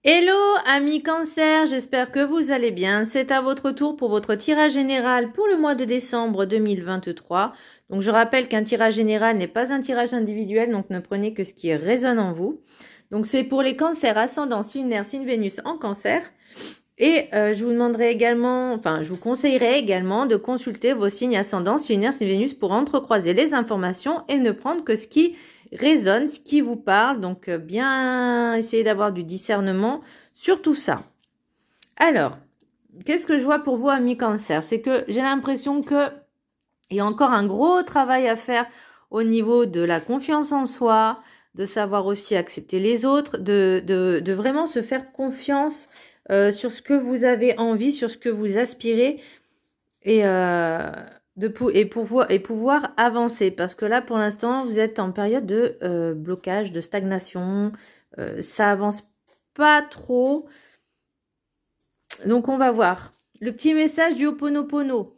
Hello amis Cancer, j'espère que vous allez bien. C'est à votre tour pour votre tirage général pour le mois de décembre 2023. Donc je rappelle qu'un tirage général n'est pas un tirage individuel, donc ne prenez que ce qui résonne en vous. Donc c'est pour les cancers ascendant, signe lunaire, signe Vénus en cancer. Et je vous demanderai également, je vous conseillerais également de consulter vos signes ascendants, signe lunaire, signe Vénus pour entrecroiser les informations et ne prendre que ce qui résonne, ce qui vous parle. Donc bien essayer d'avoir du discernement sur tout ça. Alors, qu'est-ce que je vois pour vous amis cancer? C'est que j'ai l'impression que il y a encore un gros travail à faire au niveau de la confiance en soi, de savoir aussi accepter les autres, de vraiment se faire confiance sur ce que vous avez envie, sur ce que vous aspirez et pouvoir avancer. Parce que là, pour l'instant, vous êtes en période de blocage, de stagnation. Ça avance pas trop. Donc, on va voir. Le petit message du Ho'oponopono.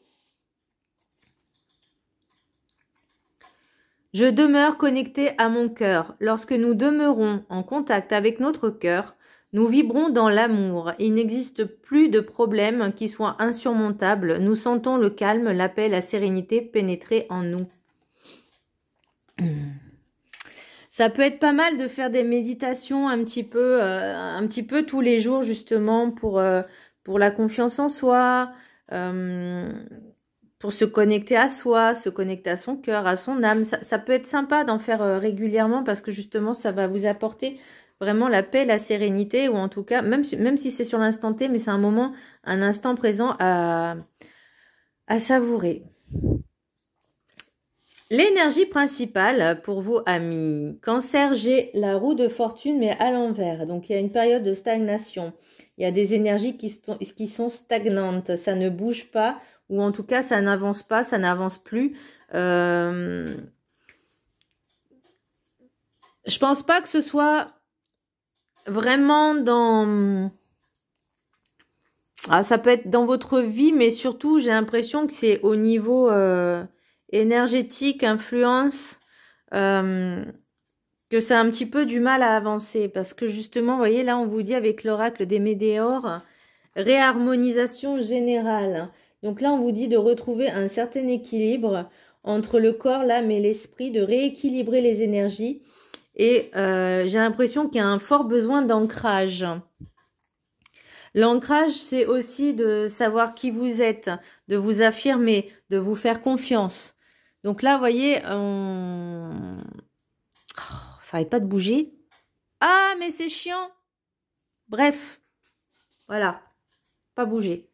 Je demeure connecté à mon cœur. Lorsque nous demeurons en contact avec notre cœur, nous vibrons dans l'amour. Il n'existe plus de problème qui soit insurmontable. Nous sentons le calme, la paix, la sérénité pénétrer en nous. Ça peut être pas mal de faire des méditations un petit peu tous les jours justement pour la confiance en soi, pour se connecter à soi, se connecter à son cœur, à son âme. Ça peut être sympa d'en faire régulièrement parce que justement, ça va vous apporter vraiment la paix, la sérénité, ou en tout cas, même si c'est sur l'instant T, mais c'est un instant présent à savourer. L'énergie principale pour vous, amis Cancer, j'ai la roue de fortune, mais à l'envers. Donc, il y a une période de stagnation. Il y a des énergies qui sont stagnantes. Ça ne bouge pas. Ou en tout cas, ça n'avance pas, ça n'avance plus. Je pense pas que ce soit vraiment dans... Ah, ça peut être dans votre vie, mais surtout, j'ai l'impression que c'est au niveau énergétique, influence, que ça a un petit peu du mal à avancer. Parce que justement, vous voyez, là, on vous dit avec l'oracle des météores, réharmonisation générale. Donc là, on vous dit de retrouver un certain équilibre entre le corps, l'âme et l'esprit, de rééquilibrer les énergies. Et j'ai l'impression qu'il y a un fort besoin d'ancrage. L'ancrage, c'est aussi de savoir qui vous êtes, de vous affirmer, de vous faire confiance. Donc là, vous voyez, ça n'arrête pas de bouger. Ah, mais c'est chiant. Bref, voilà, pas bouger.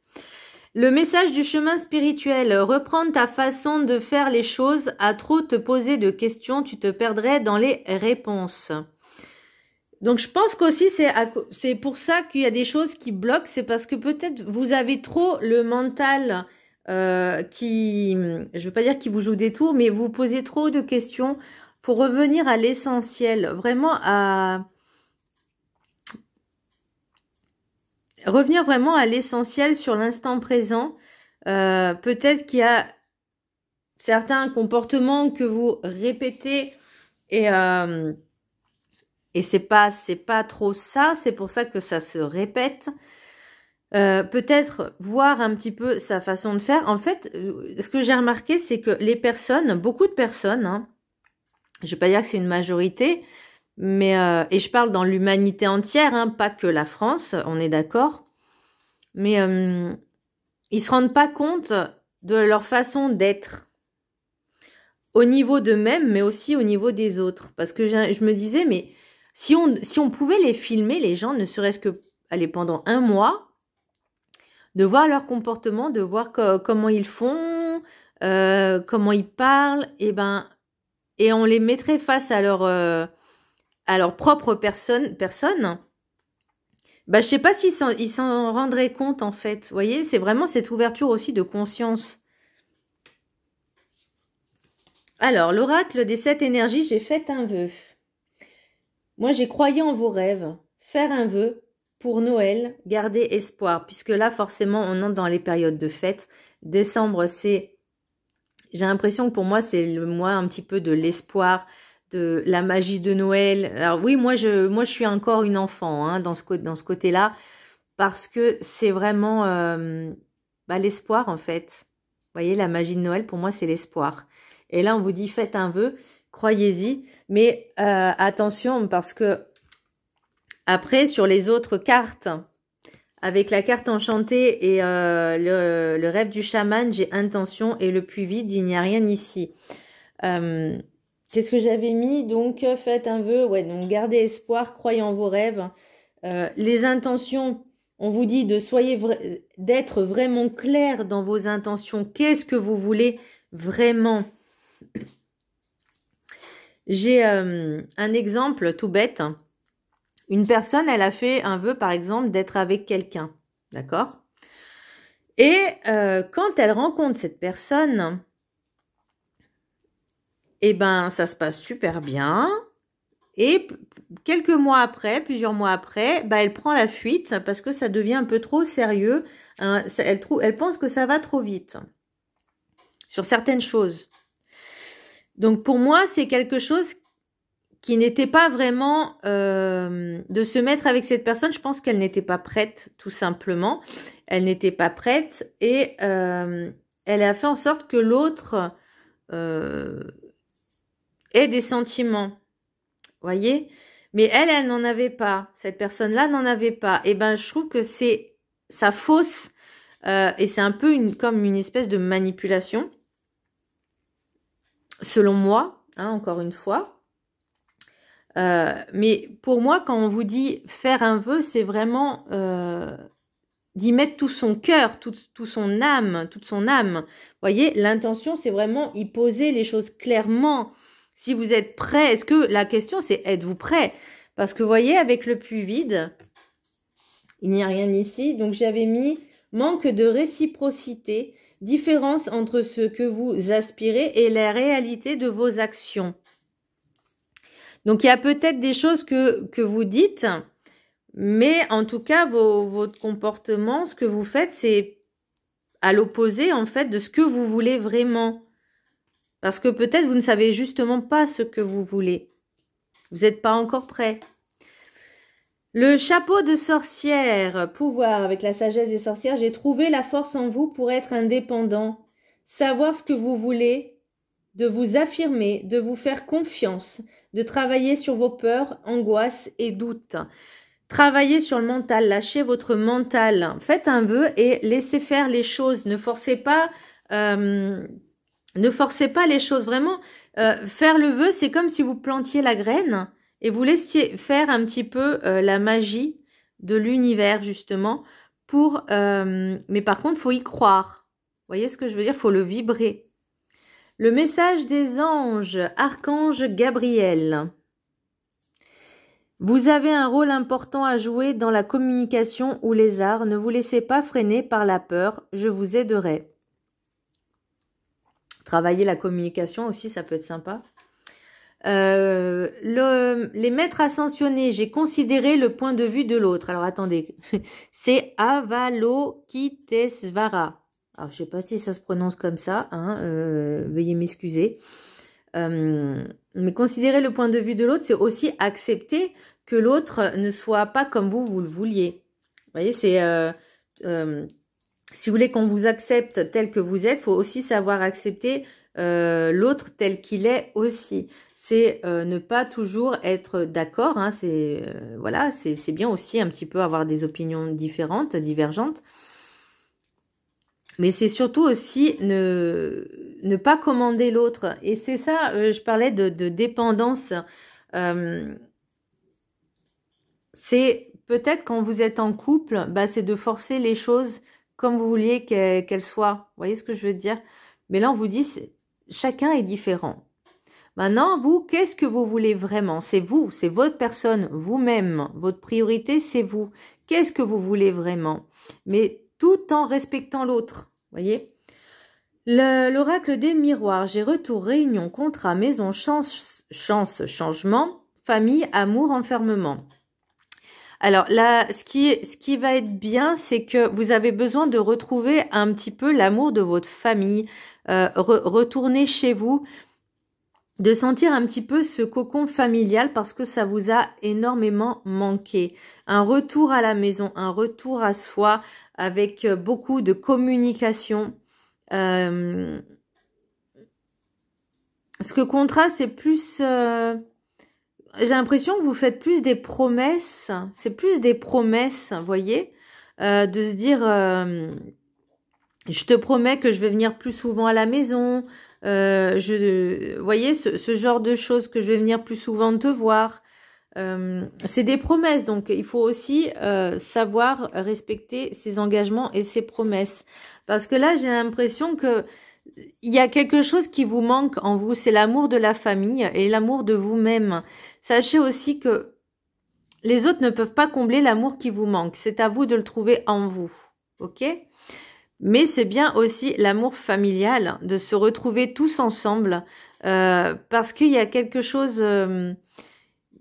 Le message du chemin spirituel, reprendre ta façon de faire les choses, à trop te poser de questions, tu te perdrais dans les réponses. Donc je pense qu'aussi c'est pour ça qu'il y a des choses qui bloquent, c'est parce que peut-être vous avez trop le mental je veux pas dire qui vous joue des tours, mais vous posez trop de questions. Faut revenir à l'essentiel, revenir vraiment à l'essentiel sur l'instant présent. Peut-être qu'il y a certains comportements que vous répétez et c'est pas trop ça. C'est pour ça que ça se répète. Peut-être voir un petit peu sa façon de faire. En fait, ce que j'ai remarqué, c'est que les personnes, beaucoup de personnes, hein, je vais pas dire que c'est une majorité, mais et je parle dans l'humanité entière, hein, pas que la France, on est d'accord. Mais ils se rendent pas compte de leur façon d'être au niveau d'eux-mêmes, mais aussi au niveau des autres. Parce que je me disais, mais si on pouvait les filmer, les gens, ne serait-ce que pendant un mois, de voir leur comportement, de voir comment ils font, comment ils parlent, et on les mettrait face à leur propre personne. Je sais pas s'ils s'en rendraient compte, en fait. Vous voyez, c'est vraiment cette ouverture aussi de conscience. Alors, l'oracle des 7 énergies, j'ai fait un vœu. Moi, j'ai croyé en vos rêves. Faire un vœu pour Noël, garder espoir. Puisque là, forcément, on entre dans les périodes de fête. Décembre, j'ai l'impression que pour moi, c'est le mois un petit peu de l'espoir, de la magie de Noël. Alors oui, moi je suis encore une enfant hein, dans ce côté-là, parce que c'est vraiment l'espoir en fait. Vous voyez, la magie de Noël, pour moi, c'est l'espoir. Et là, on vous dit, faites un vœu, croyez-y, mais attention, parce que après, sur les autres cartes, avec la carte enchantée et le rêve du chaman, j'ai intention et le plus vide, il n'y a rien ici. Qu'est-ce que j'avais mis? Donc, faites un vœu. Ouais, donc gardez espoir, croyez en vos rêves. Les intentions, on vous dit d'être vraiment clair dans vos intentions. Qu'est-ce que vous voulez vraiment? J'ai un exemple tout bête. Une personne, elle a fait un vœu, par exemple, d'être avec quelqu'un. D'accord? Et quand elle rencontre cette personne, eh ben, ça se passe super bien. Et quelques mois après, plusieurs mois après, bah, elle prend la fuite parce que ça devient un peu trop sérieux. Hein, elle pense que ça va trop vite sur certaines choses. Donc, pour moi, c'est quelque chose qui n'était pas vraiment de se mettre avec cette personne. Je pense qu'elle n'était pas prête, tout simplement. Elle n'était pas prête et elle a fait en sorte que l'autre ait des sentiments. Voyez? Mais elle n'en avait pas. Cette personne-là n'en avait pas. Et ben, je trouve que ça fausse et c'est un peu comme une espèce de manipulation. Selon moi, hein, encore une fois. Mais pour moi, quand on vous dit faire un vœu, c'est vraiment d'y mettre tout son cœur, toute son âme. Voyez, l'intention, c'est vraiment y poser les choses clairement. Si vous êtes prêt, est-ce que la question c'est êtes-vous prêt? Parce que vous voyez, avec le plus vide, il n'y a rien ici. Donc j'avais mis manque de réciprocité, différence entre ce que vous aspirez et la réalité de vos actions. Donc il y a peut-être des choses que vous dites, mais en tout cas, votre comportement, ce que vous faites, c'est à l'opposé en fait de ce que vous voulez vraiment. Parce que peut-être vous ne savez justement pas ce que vous voulez. Vous n'êtes pas encore prêt. Le chapeau de sorcière, pouvoir avec la sagesse des sorcières. J'ai trouvé la force en vous pour être indépendant. Savoir ce que vous voulez, de vous affirmer, de vous faire confiance, de travailler sur vos peurs, angoisses et doutes. Travaillez sur le mental, lâchez votre mental. Faites un vœu et laissez faire les choses. Ne forcez pas... Ne forcez pas les choses, vraiment. Faire le vœu, c'est comme si vous plantiez la graine et vous laissiez faire un petit peu la magie de l'univers, justement. Mais par contre, il faut y croire. Vous voyez ce que je veux dire? Il faut le vibrer. Le message des anges, Archange Gabriel. Vous avez un rôle important à jouer dans la communication ou les arts. Ne vous laissez pas freiner par la peur. Je vous aiderai. Travailler la communication aussi, ça peut être sympa. Les maîtres ascensionnés, j'ai considéré le point de vue de l'autre. Alors attendez, c'est Avalokitesvara. Alors je sais pas si ça se prononce comme ça, hein, veuillez m'excuser. Mais considérer le point de vue de l'autre, c'est aussi accepter que l'autre ne soit pas comme vous le vouliez. Vous voyez, c'est... si vous voulez qu'on vous accepte tel que vous êtes, il faut aussi savoir accepter l'autre tel qu'il est aussi. C'est ne pas toujours être d'accord. Hein, voilà, c'est bien aussi un petit peu avoir des opinions différentes, divergentes. Mais c'est surtout aussi ne pas commander l'autre. Et c'est ça, je parlais de dépendance. C'est peut-être quand vous êtes en couple, bah, c'est de forcer les choses comme vous vouliez qu'elle soit. Vous voyez ce que je veux dire? Mais là, on vous dit, chacun est différent. Maintenant, vous, qu'est-ce que vous voulez vraiment? C'est vous, c'est votre personne, vous-même. Votre priorité, c'est vous. Qu'est-ce que vous voulez vraiment? Mais tout en respectant l'autre. Voyez? L'oracle des miroirs. J'ai retour, réunion, contrat, maison, chance, changement, famille, amour, enfermement. Alors là, ce qui va être bien, c'est que vous avez besoin de retrouver un petit peu l'amour de votre famille, retourner chez vous. de sentir un petit peu ce cocon familial parce que ça vous a énormément manqué. Un retour à la maison, un retour à soi avec beaucoup de communication. Ce que contrat, c'est plus... j'ai l'impression que vous faites plus des promesses. C'est plus des promesses, vous voyez, de se dire... je te promets que je vais venir plus souvent à la maison. Vous voyez, ce genre de choses, que je vais venir plus souvent te voir. C'est des promesses, donc il faut aussi savoir respecter ses engagements et ses promesses. Parce que là, j'ai l'impression que il y a quelque chose qui vous manque en vous, c'est l'amour de la famille et l'amour de vous-même. Sachez aussi que les autres ne peuvent pas combler l'amour qui vous manque. C'est à vous de le trouver en vous, ok ? Mais c'est bien aussi l'amour familial, de se retrouver tous ensemble, parce qu'il y a quelque chose...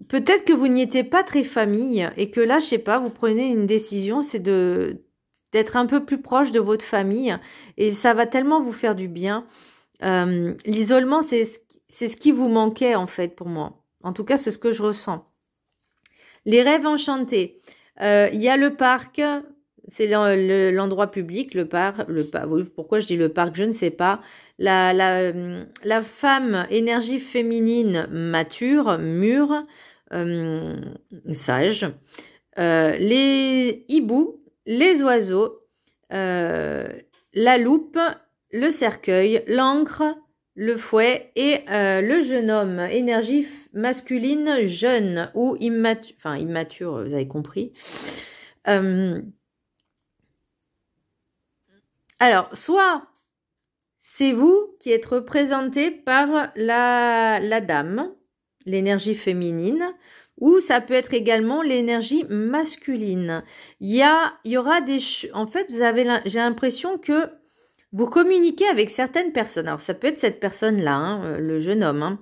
peut-être que vous n'y étiez pas très famille, et que là, je sais pas, vous prenez une décision, c'est d'être un peu plus proche de votre famille, et ça va tellement vous faire du bien. L'isolement, c'est ce qui vous manquait, en fait, pour moi. En tout cas, c'est ce que je ressens. Les rêves enchantés. Il y a le parc... C'est l'endroit public, le parc. Oui, pourquoi je dis le parc, je ne sais pas. La femme, énergie féminine mature, mûre, sage. Les hiboux, les oiseaux, la loupe, le cercueil, l'encre, le fouet et le jeune homme, énergie masculine jeune ou immature, enfin immature, vous avez compris. Alors, soit c'est vous qui êtes représenté par la dame, l'énergie féminine, ou ça peut être également l'énergie masculine. Il y aura des... En fait, j'ai l'impression que vous communiquez avec certaines personnes. Alors, ça peut être cette personne-là, hein, le jeune homme,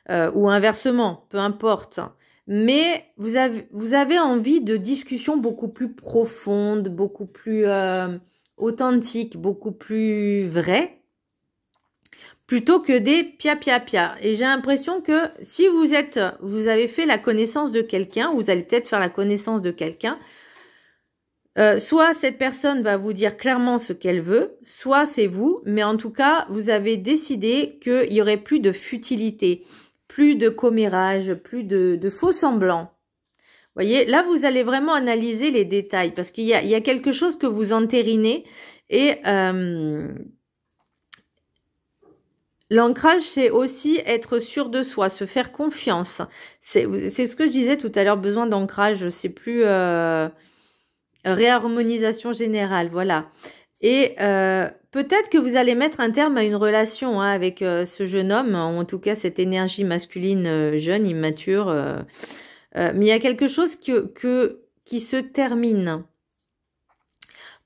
hein, ou inversement, peu importe. Mais vous avez envie de discussions beaucoup plus profondes, beaucoup plus... authentique, beaucoup plus vrai, plutôt que des pia. Et j'ai l'impression que si vous avez fait la connaissance de quelqu'un, vous allez peut-être faire la connaissance de quelqu'un, soit cette personne va vous dire clairement ce qu'elle veut, soit c'est vous, mais en tout cas, vous avez décidé qu'il y aurait plus de futilité, plus de commérage, plus de faux semblants. Voyez, là, vous allez vraiment analyser les détails parce qu'il y a quelque chose que vous entérinez et l'ancrage, c'est aussi être sûr de soi, se faire confiance. C'est ce que je disais tout à l'heure, besoin d'ancrage, c'est plus réharmonisation générale, voilà. Et peut-être que vous allez mettre un terme à une relation hein, avec ce jeune homme, en tout cas cette énergie masculine jeune, immature. Mais il y a quelque chose qui se termine.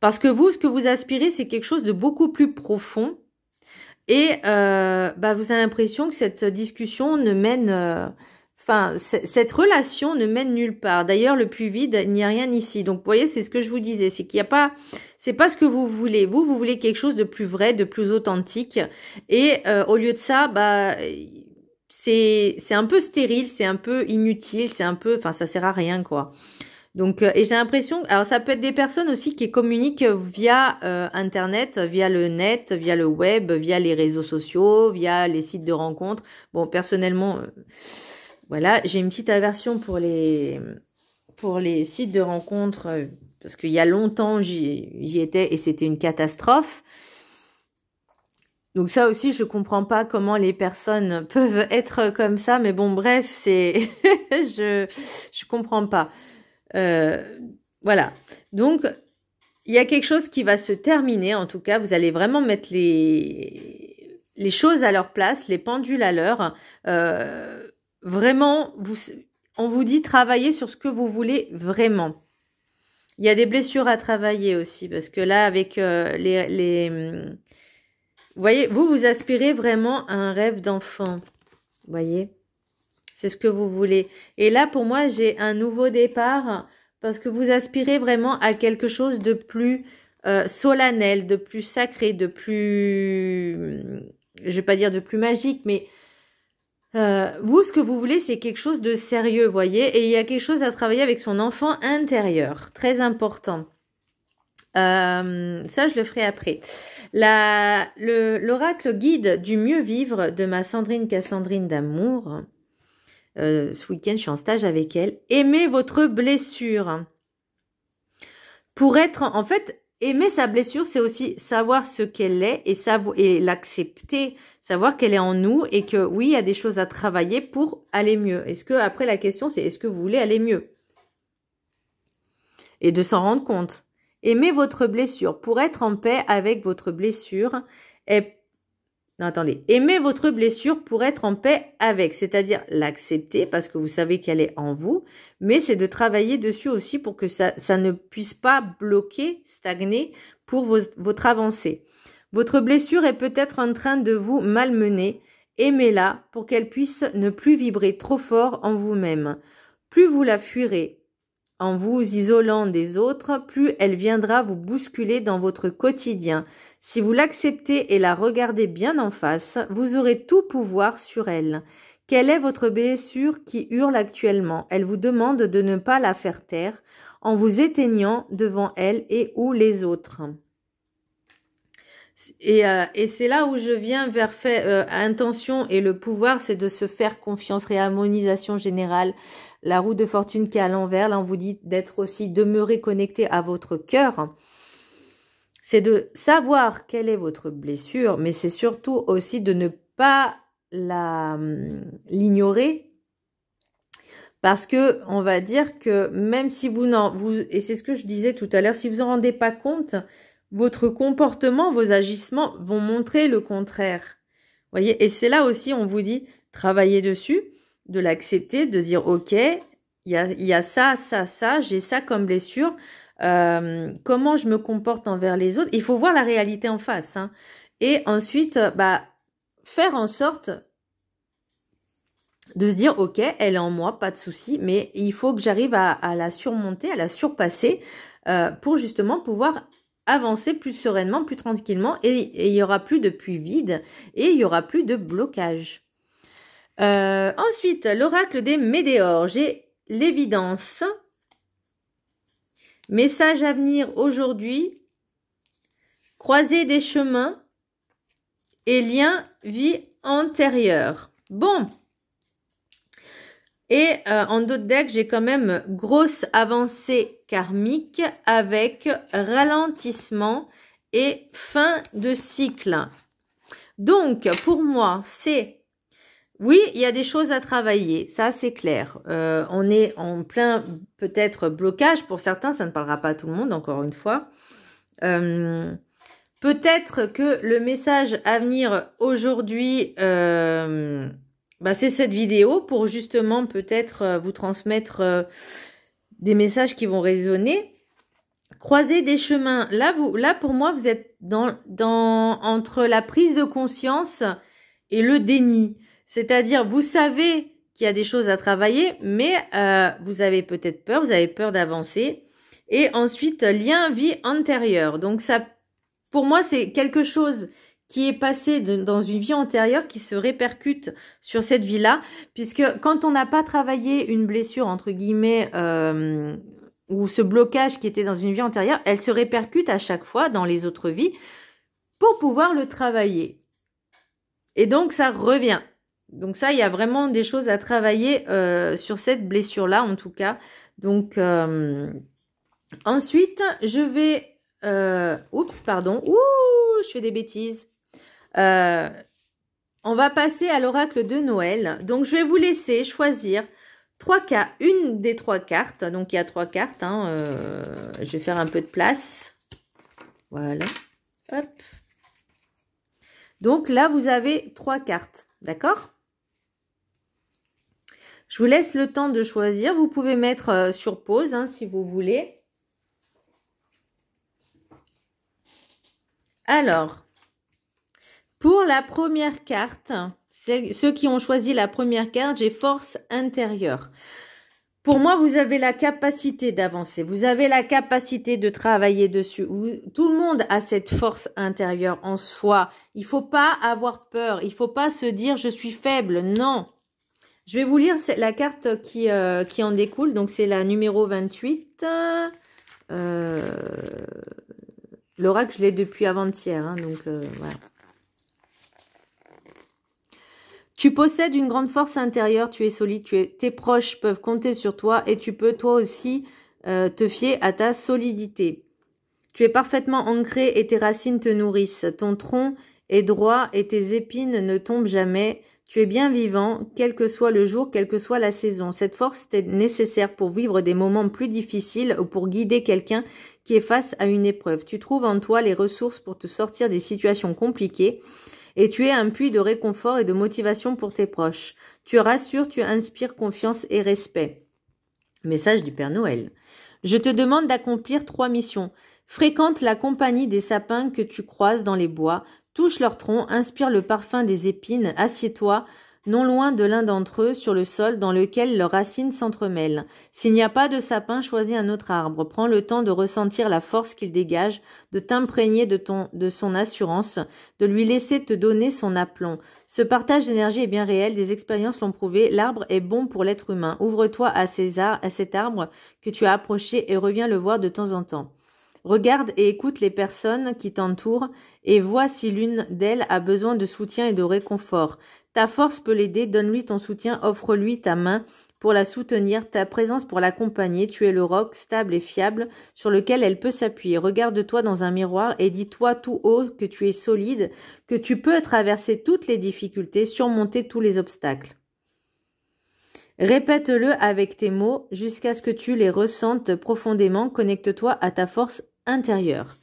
Parce que vous, ce que vous aspirez, c'est quelque chose de beaucoup plus profond. Et vous avez l'impression que cette discussion ne mène... cette relation ne mène nulle part. D'ailleurs, le puits vide, il n'y a rien ici. Donc, vous voyez, c'est ce que je vous disais. C'est qu'il n'y a pas... C'est pas ce que vous voulez. Vous voulez quelque chose de plus vrai, de plus authentique. Et au lieu de ça, c'est un peu stérile, c'est un peu inutile, c'est un peu... Enfin, ça sert à rien, quoi. Donc, et j'ai l'impression... Alors, ça peut être des personnes aussi qui communiquent via Internet, via le net, via le web, via les réseaux sociaux, via les sites de rencontres. Bon, personnellement, voilà, j'ai une petite aversion pour les sites de rencontres, parce qu'il y a longtemps, j'y étais et c'était une catastrophe. Donc ça aussi, je comprends pas comment les personnes peuvent être comme ça, mais bon, bref, c'est je comprends pas. Voilà. Donc il y a quelque chose qui va se terminer. En tout cas, vous allez vraiment mettre les choses à leur place, les pendules à l'heure. Vraiment, on vous dit travailler sur ce que vous voulez vraiment. Il y a des blessures à travailler aussi, parce que là, avec vous voyez, vous aspirez vraiment à un rêve d'enfant. Vous voyez, c'est ce que vous voulez. Et là, pour moi, j'ai un nouveau départ parce que vous aspirez vraiment à quelque chose de plus solennel, de plus sacré, de plus... Je vais pas dire de plus magique, mais Vous, ce que vous voulez, c'est quelque chose de sérieux, voyez, et il y a quelque chose à travailler avec son enfant intérieur, très important. Ça, je le ferai après. L'oracle guide du mieux vivre de ma Sandrine Cassandrine d'amour. Ce week-end, je suis en stage avec elle. Aimez votre blessure. Pour être, en fait, aimer sa blessure, c'est aussi savoir ce qu'elle est et l'accepter, savoir qu'elle est en nous et que oui, il y a des choses à travailler pour aller mieux. Après, la question, c'est est-ce que vous voulez aller mieux? Et de s'en rendre compte. Aimez votre blessure. Pour être en paix avec votre blessure. Non, attendez. Aimez votre blessure pour être en paix avec. C'est-à-dire l'accepter parce que vous savez qu'elle est en vous. Mais c'est de travailler dessus aussi pour que ça ne puisse pas bloquer, stagner pour votre avancée. Votre blessure est peut-être en train de vous malmener. Aimez-la pour qu'elle puisse ne plus vibrer trop fort en vous-même. Plus vous la fuirez en vous isolant des autres, plus elle viendra vous bousculer dans votre quotidien. Si vous l'acceptez et la regardez bien en face, vous aurez tout pouvoir sur elle. Quelle est votre blessure qui hurle actuellement? Elle vous demande de ne pas la faire taire en vous éteignant devant elle et ou les autres. Et c'est là où je viens vers intention et le pouvoir, c'est de se faire confiance, réharmonisation générale. La roue de fortune qui est à l'envers, là on vous dit d'être aussi demeuré connecté à votre cœur. C'est de savoir quelle est votre blessure, mais c'est surtout aussi de ne pas l'ignorer. Parce que on va dire que même si et c'est ce que je disais tout à l'heure, si vous en rendez pas compte, votre comportement, vos agissements vont montrer le contraire. Voyez, et c'est là aussi on vous dit travaillez dessus, de l'accepter, de dire ok, il y a ça, j'ai ça comme blessure. Comment je me comporte envers les autres? Il faut voir la réalité en face. Hein. Et ensuite, faire en sorte de se dire ok, elle est en moi, pas de souci, mais il faut que j'arrive à la surmonter, à la surpasser pour justement pouvoir avancer plus sereinement, plus tranquillement et il n'y aura plus de puits vide et il n'y aura plus de blocage. Ensuite, l'oracle des météores. J'ai l'évidence. Message à venir aujourd'hui. Croiser des chemins et lien vie antérieure. Bon. Et en d'autres decks, j'ai quand même grosse avancée karmique avec ralentissement et fin de cycle. Donc, pour moi, c'est... Oui, il y a des choses à travailler, ça c'est clair. On est en plein peut-être blocage, pour certains, ça ne parlera pas à tout le monde, encore une fois. Peut-être que le message à venir aujourd'hui, c'est cette vidéo pour justement peut-être vous transmettre des messages qui vont résonner. Croiser des chemins, là pour moi vous êtes entre la prise de conscience et le déni. C'est-à-dire, vous savez qu'il y a des choses à travailler, mais vous avez peut-être peur, vous avez peur d'avancer. Et ensuite, lien vie antérieure. Donc, ça, pour moi, c'est quelque chose qui est passé dans une vie antérieure qui se répercute sur cette vie-là. Puisque quand on n'a pas travaillé une blessure, entre guillemets, ou ce blocage qui était dans une vie antérieure, elle se répercute à chaque fois dans les autres vies pour pouvoir le travailler. Et donc, ça revient. Donc ça, il y a vraiment des choses à travailler sur cette blessure-là, en tout cas. Donc, ensuite, je vais... oups, pardon. Ouh, je fais des bêtises. On va passer à l'oracle de Noël. Donc, je vais vous laisser choisir une des 3 cartes. Donc, il y a 3 cartes. Hein, je vais faire un peu de place. Voilà. Hop. Donc, là, vous avez 3 cartes. D'accord ? Je vous laisse le temps de choisir. Vous pouvez mettre sur pause hein, si vous voulez. Alors, pour la première carte, ceux qui ont choisi la première carte, j'ai force intérieure. Pour moi, vous avez la capacité d'avancer. Vous avez la capacité de travailler dessus. Tout le monde a cette force intérieure en soi. Il ne faut pas avoir peur. Il ne faut pas se dire « je suis faible ». Non. Je vais vous lire la carte qui en découle. Donc, c'est la numéro 28. L'oracle, je l'ai depuis avant-hier. Hein, donc, voilà. Tu possèdes une grande force intérieure, tu es solide, tes proches peuvent compter sur toi et tu peux toi aussi te fier à ta solidité. Tu es parfaitement ancré et tes racines te nourrissent. Ton tronc est droit et tes épines ne tombent jamais. Tu es bien vivant, quel que soit le jour, quelle que soit la saison. Cette force est nécessaire pour vivre des moments plus difficiles ou pour guider quelqu'un qui est face à une épreuve. Tu trouves en toi les ressources pour te sortir des situations compliquées. Et tu es un puits de réconfort et de motivation pour tes proches. Tu rassures, tu inspires confiance et respect. Message du Père Noël. Je te demande d'accomplir 3 missions. Fréquente la compagnie des sapins que tu croises dans les bois. Touche leur tronc, inspire le parfum des épines. Assieds-toi non loin de l'un d'entre eux, sur le sol dans lequel leurs racines s'entremêlent. S'il n'y a pas de sapin, choisis un autre arbre. Prends le temps de ressentir la force qu'il dégage, de t'imprégner de son assurance, de lui laisser te donner son aplomb. Ce partage d'énergie est bien réel, des expériences l'ont prouvé, l'arbre est bon pour l'être humain. Ouvre-toi à cet arbre que tu as approché et reviens le voir de temps en temps. Regarde et écoute les personnes qui t'entourent et vois si l'une d'elles a besoin de soutien et de réconfort. Ta force peut l'aider, donne-lui ton soutien, offre-lui ta main pour la soutenir, ta présence pour l'accompagner. Tu es le roc stable et fiable sur lequel elle peut s'appuyer. Regarde-toi dans un miroir et dis-toi tout haut que tu es solide, que tu peux traverser toutes les difficultés, surmonter tous les obstacles. Répète-le avec tes mots jusqu'à ce que tu les ressentes profondément. Connecte-toi à ta force intérieure.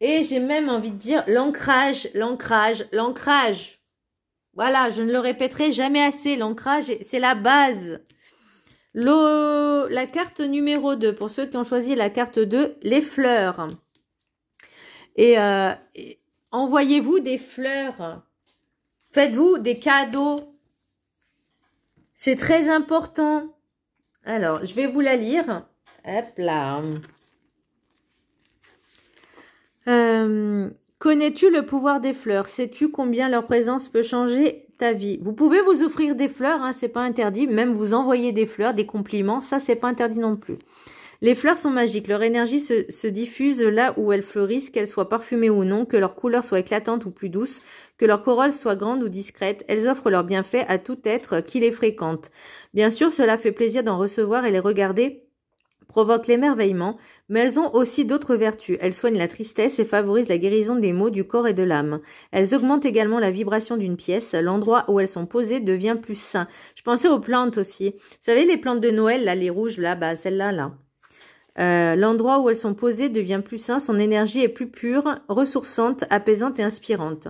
Et j'ai même envie de dire l'ancrage, l'ancrage, l'ancrage. Voilà, je ne le répéterai jamais assez. L'ancrage, c'est la base. La carte numéro 2, pour ceux qui ont choisi la carte 2, les fleurs. Et envoyez-vous des fleurs. Faites-vous des cadeaux. C'est très important. Alors, je vais vous la lire. Hop là. Connais-tu le pouvoir des fleurs? Sais-tu combien leur présence peut changer ta vie? Vous pouvez vous offrir des fleurs, hein, c'est pas interdit. Même vous envoyer des fleurs, des compliments, ça c'est pas interdit non plus. Les fleurs sont magiques, leur énergie se diffuse là où elles fleurissent, qu'elles soient parfumées ou non, que leur couleur soit éclatante ou plus douce, que leur corolle soit grande ou discrète. Elles offrent leurs bienfaits à tout être qui les fréquente. Bien sûr, cela fait plaisir d'en recevoir et les regarder provoque l'émerveillement, mais elles ont aussi d'autres vertus. Elles soignent la tristesse et favorisent la guérison des maux du corps et de l'âme. Elles augmentent également la vibration d'une pièce. L'endroit où elles sont posées devient plus sain. Je pensais aux plantes aussi. Vous savez, les plantes de Noël, là, les rouges, là, bah, celles-là, là. L'endroit où elles sont posées devient plus sain. Son énergie est plus pure, ressourçante, apaisante et inspirante.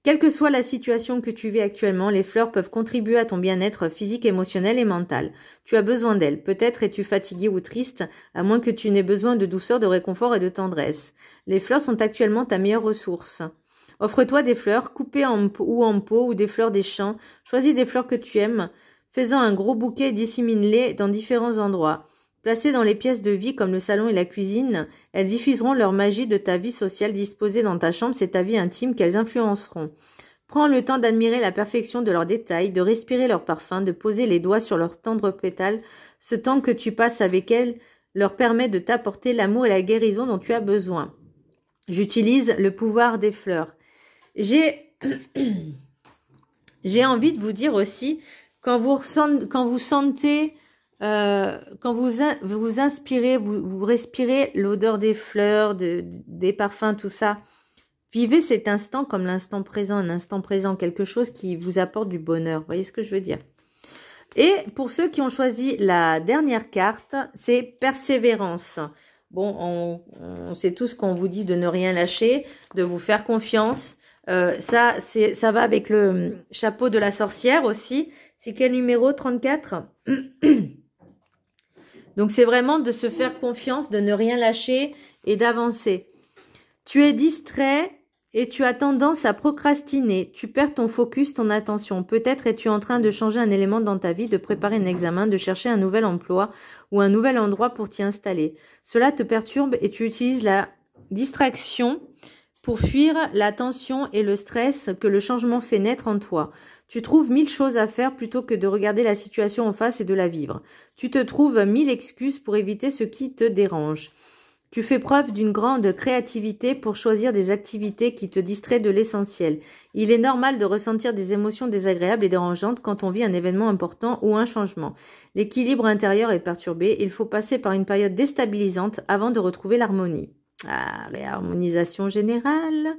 Quelle que soit la situation que tu vis actuellement, les fleurs peuvent contribuer à ton bien-être physique, émotionnel et mental. Tu as besoin d'elles. Peut-être es-tu fatigué ou triste, à moins que tu n'aies besoin de douceur, de réconfort et de tendresse. Les fleurs sont actuellement ta meilleure ressource. Offre-toi des fleurs, coupées en pot ou des fleurs des champs. Choisis des fleurs que tu aimes. Fais-en un gros bouquet et dissémine-les dans différents endroits. Placées dans les pièces de vie comme le salon et la cuisine, elles diffuseront leur magie de ta vie sociale. Disposée dans ta chambre, c'est ta vie intime qu'elles influenceront. Prends le temps d'admirer la perfection de leurs détails, de respirer leur parfum, de poser les doigts sur leurs tendres pétales. Ce temps que tu passes avec elles leur permet de t'apporter l'amour et la guérison dont tu as besoin. J'utilise le pouvoir des fleurs. J'ai envie de vous dire aussi, quand vous sentez... quand vous inspirez, vous respirez l'odeur des fleurs, des parfums, tout ça, vivez cet instant comme l'instant présent, un instant présent, quelque chose qui vous apporte du bonheur. Vous voyez ce que je veux dire? Et pour ceux qui ont choisi la dernière carte, c'est persévérance. Bon, on sait tous qu'on vous dit de ne rien lâcher, de vous faire confiance. Ça va avec le chapeau de la sorcière aussi. C'est quel numéro? 34. Donc, c'est vraiment de se faire confiance, de ne rien lâcher et d'avancer. Tu es distrait et tu as tendance à procrastiner. Tu perds ton focus, ton attention. Peut-être es-tu en train de changer un élément dans ta vie, de préparer un examen, de chercher un nouvel emploi ou un nouvel endroit pour t'y installer. Cela te perturbe et tu utilises la distraction pour fuir la tension et le stress que le changement fait naître en toi. Tu trouves 1000 choses à faire plutôt que de regarder la situation en face et de la vivre. Tu te trouves 1000 excuses pour éviter ce qui te dérange. Tu fais preuve d'une grande créativité pour choisir des activités qui te distraient de l'essentiel. Il est normal de ressentir des émotions désagréables et dérangeantes quand on vit un événement important ou un changement. L'équilibre intérieur est perturbé. Il faut passer par une période déstabilisante avant de retrouver l'harmonie. Ah, réharmonisation générale.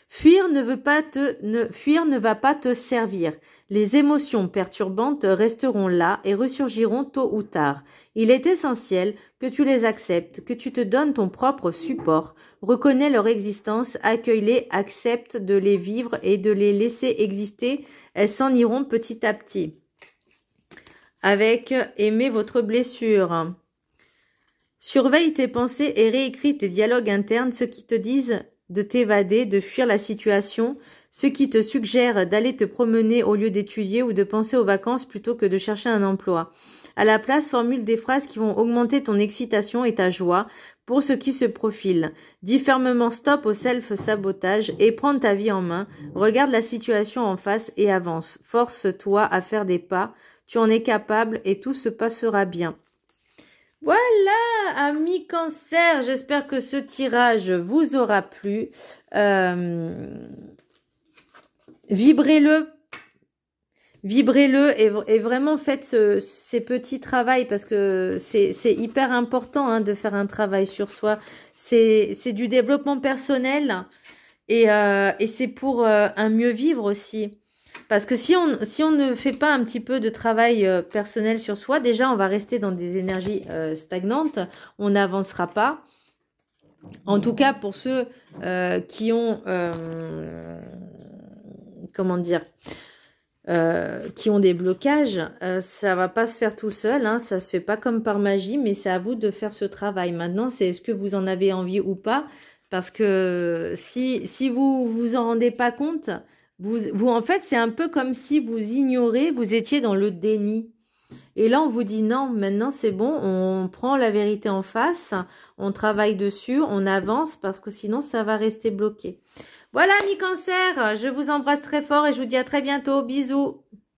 Fuir ne va pas te servir. Les émotions perturbantes resteront là et ressurgiront tôt ou tard. Il est essentiel que tu les acceptes, que tu te donnes ton propre support. Reconnais leur existence, accueille-les, accepte de les vivre et de les laisser exister. Elles s'en iront petit à petit. Avec aimer votre blessure. Surveille tes pensées et réécris tes dialogues internes, ceux qui te disent de t'évader, de fuir la situation, ceux qui te suggèrent d'aller te promener au lieu d'étudier ou de penser aux vacances plutôt que de chercher un emploi. À la place, formule des phrases qui vont augmenter ton excitation et ta joie pour ce qui se profile. Dis fermement stop au self-sabotage et prends ta vie en main. Regarde la situation en face et avance. Force-toi à faire des pas. Tu en es capable et tout se passera bien. Voilà, amis Cancer, j'espère que ce tirage vous aura plu. Vibrez-le. Vibrez-le et vraiment faites ces petits travaux parce que c'est hyper important hein, de faire un travail sur soi. C'est du développement personnel et c'est pour un mieux vivre aussi. Parce que si on ne fait pas un petit peu de travail personnel sur soi, déjà on va rester dans des énergies stagnantes, on n'avancera pas. En tout cas pour ceux qui ont, comment dire, qui ont des blocages, ça va pas se faire tout seul, hein, ça se fait pas comme par magie, mais c'est à vous de faire ce travail. Maintenant, c'est est-ce que vous en avez envie ou pas, parce que si vous vous en rendez pas compte, vous en fait, c'est un peu comme si vous ignorez, vous étiez dans le déni. Et là, on vous dit non, maintenant c'est bon, on prend la vérité en face, on travaille dessus, on avance, parce que sinon, ça va rester bloqué. Voilà, amis Cancer, je vous embrasse très fort et je vous dis à très bientôt. Bisous.